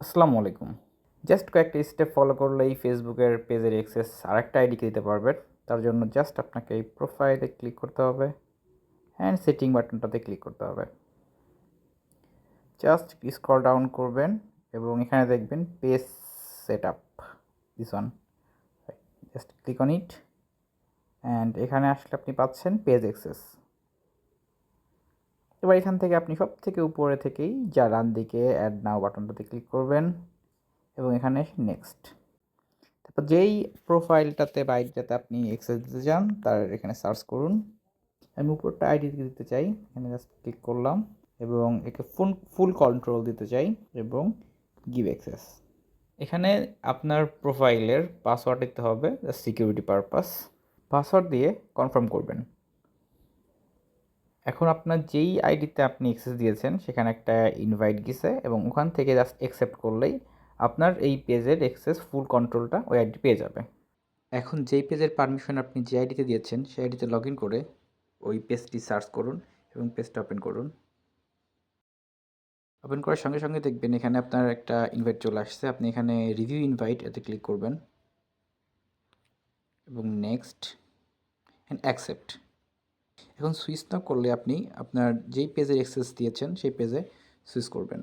আসসালামু আলাইকুম। জাস্ট কয়েকটা স্টেপ ফলো করলেই ফেসবুকের পেজের অ্যাক্সেস আরেকটা আইডিকে দিতে পারবেন। তার জন্য জাস্ট আপনাকে এই প্রোফাইলে ক্লিক করতে হবে অ্যান্ড সেটিং বাটনটাতে ক্লিক করতে হবে। জাস্ট স্ক্রল ডাউন করবেন এবং এখানে দেখবেন page setup, this one. Just click on it and এখানে আসলে আপনি পাচ্ছেন পেজ অ্যাক্সেস। এবার এখান থেকে আপনি সবথেকে উপরে থেকেই ডান দিকে অ্যাড নাও বাটনটাতে ক্লিক করবেন এবং এখানে এসে নেক্সট। তারপর যেই প্রোফাইলটাতে বা আইডিটাতে আপনি অ্যাক্সেস দিতে চান তার এখানে সার্চ করুন। আমি উপরটা আইডি দিতে চাই, এখানে জাস্ট ক্লিক করলাম এবং একে ফুল কন্ট্রোল দিতে চাই এবং গিভ অ্যাক্সেস। এখানে আপনার প্রোফাইলের পাসওয়ার্ড দিতে হবে, জাস্ট সিকিউরিটি পারপাস। পাসওয়ার্ড দিয়ে কনফার্ম করবেন। এখন আপনার যেই আইডিতে আপনি অ্যাক্সেস দিয়েছেন সেখানে একটা ইনভাইট গেছে এবং ওখান থেকে জাস্ট অ্যাকসেপ্ট করলেই আপনার এই পেজের অ্যাক্সেস ফুল কন্ট্রোলটা ওই আইডি পেয়ে যাবে। এখন যেই পেজের পারমিশন আপনি যে আইডিতে দিয়েছেন সেই আইডিতে লগ ইন করে ওই পেজটি সার্চ করুন এবং পেজটা ওপেন করুন। ওপেন করার সঙ্গে সঙ্গে দেখবেন এখানে আপনার একটা ইনভাইট চলে আসছে। আপনি এখানে রিভিউ ইনভাইট এতে ক্লিক করবেন এবং নেক্সট অ্যান্ড অ্যাকসেপ্ট। এখন সুইচ না করলে আপনি আপনার যেই পেজের অ্যাক্সেস দিয়েছেন সেই পেজে সুইচ করবেন।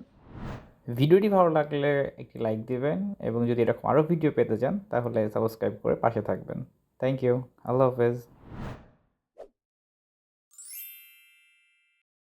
ভিডিওটি ভালো লাগলে একটি লাইক দিবেন এবং যদি এরকম আরও ভিডিও পেতে চান তাহলে সাবস্ক্রাইব করে পাশে থাকবেন। Thank you. আল্লাহ হাফেজ।